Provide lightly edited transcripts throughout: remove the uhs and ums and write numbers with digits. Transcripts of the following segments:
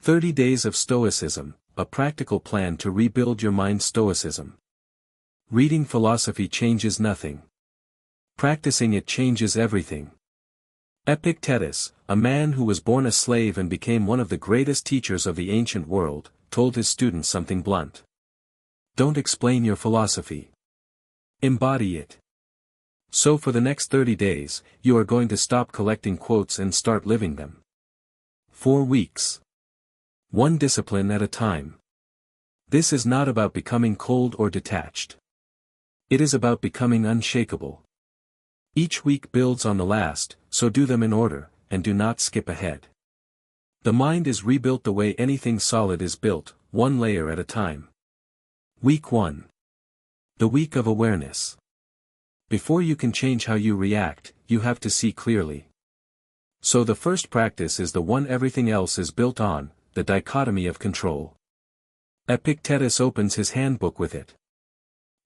30 Days of Stoicism, a practical plan to rebuild your mind. Stoicism. Reading philosophy changes nothing. Practicing it changes everything. Epictetus, a man who was born a slave and became one of the greatest teachers of the ancient world, told his students something blunt. Don't explain your philosophy. Embody it. So for the next 30 days, you are going to stop collecting quotes and start living them. 4 weeks. One discipline at a time. This is not about becoming cold or detached. It is about becoming unshakable. Each week builds on the last, so do them in order, and do not skip ahead. The mind is rebuilt the way anything solid is built, one layer at a time. Week 1. The week of awareness. Before you can change how you react, you have to see clearly. So the first practice is the one everything else is built on, the dichotomy of control. Epictetus opens his handbook with it.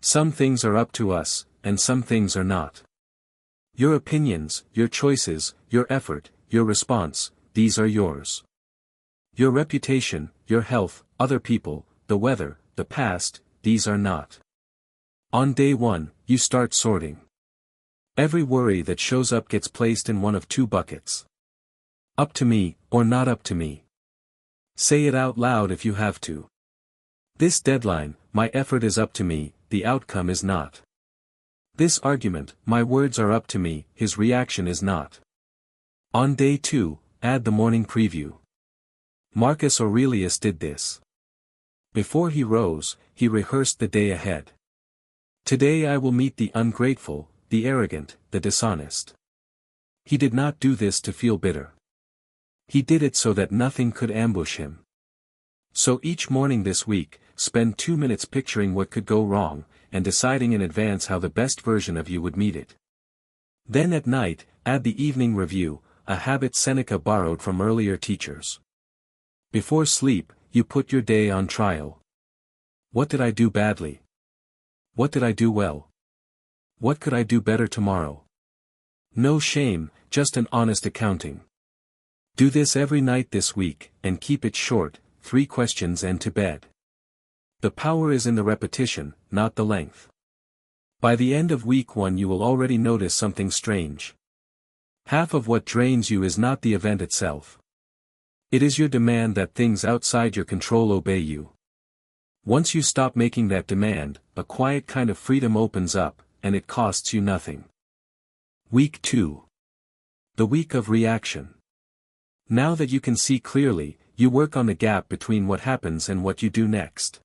Some things are up to us, and some things are not. Your opinions, your choices, your effort, your response, these are yours. Your reputation, your health, other people, the weather, the past, these are not. On day 1, you start sorting. Every worry that shows up gets placed in one of 2 buckets. Up to me, or not up to me. Say it out loud if you have to. This deadline, my effort is up to me, the outcome is not. This argument, my words are up to me, his reaction is not. On day 2, add the morning preview. Marcus Aurelius did this. Before he rose, he rehearsed the day ahead. Today I will meet the ungrateful, the arrogant, the dishonest. He did not do this to feel bitter. He did it so that nothing could ambush him. So each morning this week, spend 2 minutes picturing what could go wrong, and deciding in advance how the best version of you would meet it. Then at night, add the evening review, a habit Seneca borrowed from earlier teachers. Before sleep, you put your day on trial. What did I do badly? What did I do well? What could I do better tomorrow? No shame, just an honest accounting. Do this every night this week, and keep it short, 3 questions and to bed. The power is in the repetition, not the length. By the end of week 1 you will already notice something strange. Half of what drains you is not the event itself. It is your demand that things outside your control obey you. Once you stop making that demand, a quiet kind of freedom opens up, and it costs you nothing. Week 2. The week of reaction. Now that you can see clearly, you work on the gap between what happens and what you do next.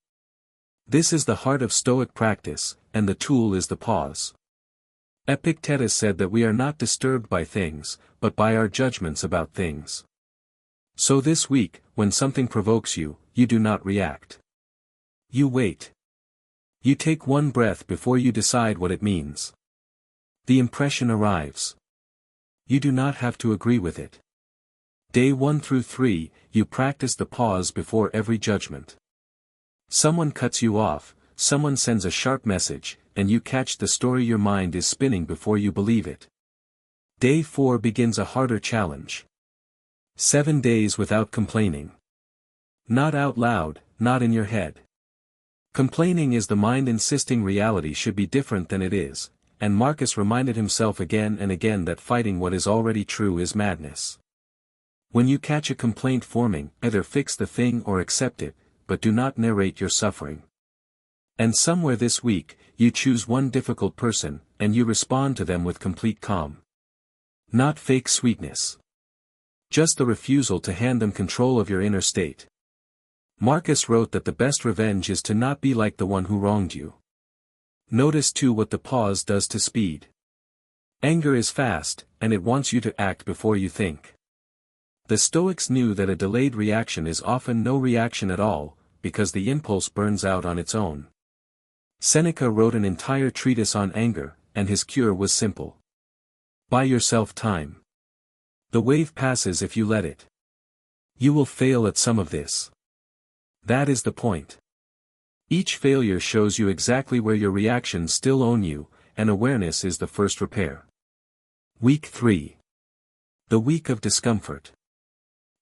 This is the heart of Stoic practice, and the tool is the pause. Epictetus said that we are not disturbed by things, but by our judgments about things. So this week, when something provokes you, you do not react. You wait. You take 1 breath before you decide what it means. The impression arrives. You do not have to agree with it. Day 1 through 3, you practice the pause before every judgment. Someone cuts you off, someone sends a sharp message, and you catch the story your mind is spinning before you believe it. Day 4 begins a harder challenge. 7 days without complaining. Not out loud, not in your head. Complaining is the mind insisting reality should be different than it is, and Marcus reminded himself again and again that fighting what is already true is madness. When you catch a complaint forming, either fix the thing or accept it, but do not narrate your suffering. And somewhere this week, you choose one difficult person, and you respond to them with complete calm. Not fake sweetness. Just the refusal to hand them control of your inner state. Marcus wrote that the best revenge is to not be like the one who wronged you. Notice too what the pause does to speed. Anger is fast, and it wants you to act before you think. The Stoics knew that a delayed reaction is often no reaction at all, because the impulse burns out on its own. Seneca wrote an entire treatise on anger, and his cure was simple. Buy yourself time. The wave passes if you let it. You will fail at some of this. That is the point. Each failure shows you exactly where your reactions still own you, and awareness is the first repair. Week 3. The week of discomfort.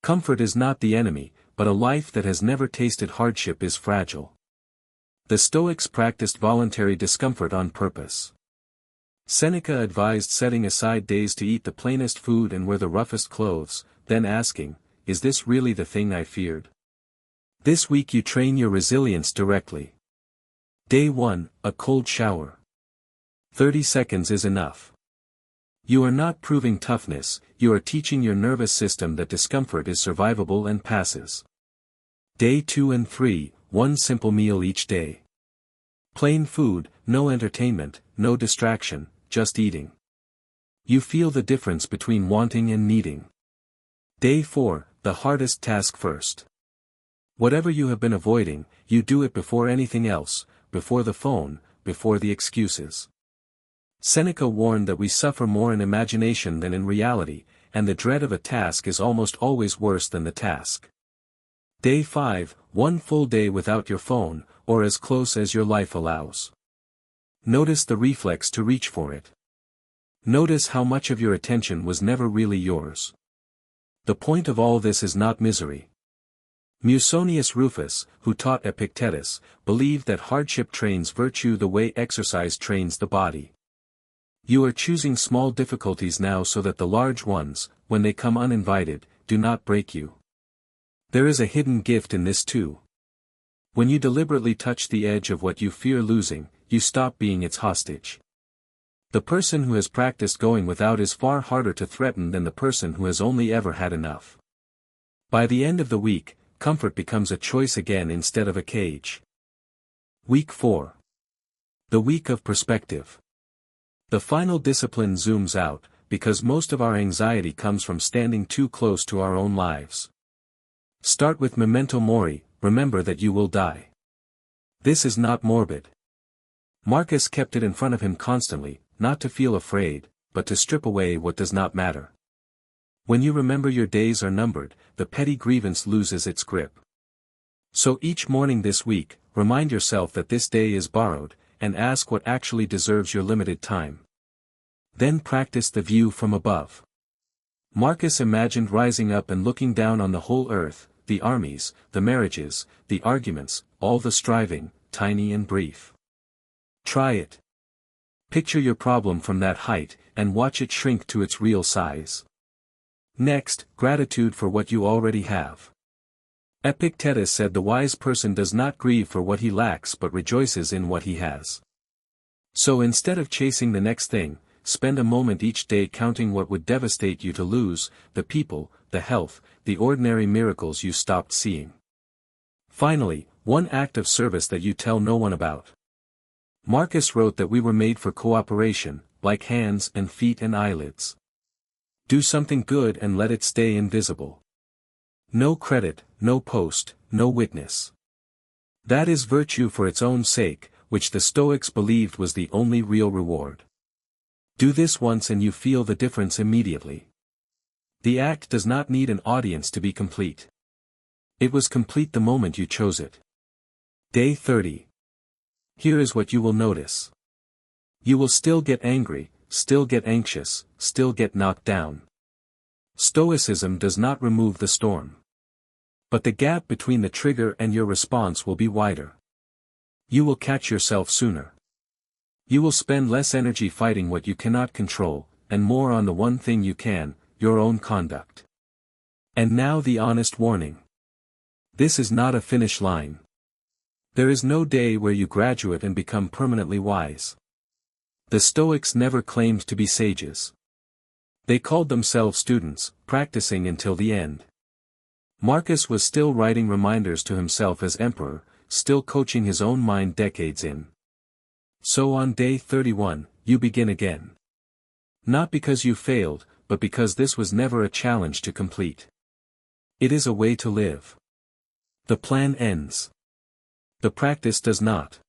Comfort is not the enemy, but a life that has never tasted hardship is fragile. The Stoics practiced voluntary discomfort on purpose. Seneca advised setting aside days to eat the plainest food and wear the roughest clothes, then asking, "Is this really the thing I feared?" This week you train your resilience directly. Day 1, a cold shower. 30 seconds is enough. You are not proving toughness, you are teaching your nervous system that discomfort is survivable and passes. Day 2 and 3, one simple meal each day. Plain food, no entertainment, no distraction, just eating. You feel the difference between wanting and needing. Day 4, the hardest task first. Whatever you have been avoiding, you do it before anything else, before the phone, before the excuses. Seneca warned that we suffer more in imagination than in reality, and the dread of a task is almost always worse than the task. Day 5, one full day without your phone, or as close as your life allows. Notice the reflex to reach for it. Notice how much of your attention was never really yours. The point of all this is not misery. Musonius Rufus, who taught Epictetus, believed that hardship trains virtue the way exercise trains the body. You are choosing small difficulties now so that the large ones, when they come uninvited, do not break you. There is a hidden gift in this too. When you deliberately touch the edge of what you fear losing, you stop being its hostage. The person who has practiced going without is far harder to threaten than the person who has only ever had enough. By the end of the week, comfort becomes a choice again instead of a cage. Week 4. The week of perspective. The final discipline zooms out, because most of our anxiety comes from standing too close to our own lives. Start with memento mori, remember that you will die. This is not morbid. Marcus kept it in front of him constantly, not to feel afraid, but to strip away what does not matter. When you remember your days are numbered, the petty grievance loses its grip. So each morning this week, remind yourself that this day is borrowed, and ask what actually deserves your limited time. Then practice the view from above. Marcus imagined rising up and looking down on the whole earth, the armies, the marriages, the arguments, all the striving, tiny and brief. Try it. Picture your problem from that height, and watch it shrink to its real size. Next, gratitude for what you already have. Epictetus said the wise person does not grieve for what he lacks but rejoices in what he has. So instead of chasing the next thing, spend a moment each day counting what would devastate you to lose, the people, the health, the ordinary miracles you stopped seeing. Finally, one act of service that you tell no one about. Marcus wrote that we were made for cooperation, like hands and feet and eyelids. Do something good and let it stay invisible. No credit, no post, no witness. That is virtue for its own sake, which the Stoics believed was the only real reward. Do this once and you feel the difference immediately. The act does not need an audience to be complete. It was complete the moment you chose it. Day 30. Here is what you will notice. You will still get angry, still get anxious, still get knocked down. Stoicism does not remove the storm. But the gap between the trigger and your response will be wider. You will catch yourself sooner. You will spend less energy fighting what you cannot control, and more on the one thing you can, your own conduct. And now the honest warning. This is not a finish line. There is no day where you graduate and become permanently wise. The Stoics never claimed to be sages. They called themselves students, practicing until the end. Marcus was still writing reminders to himself as emperor, still coaching his own mind decades in. So on day 31, you begin again. Not because you failed, but because this was never a challenge to complete. It is a way to live. The plan ends. The practice does not.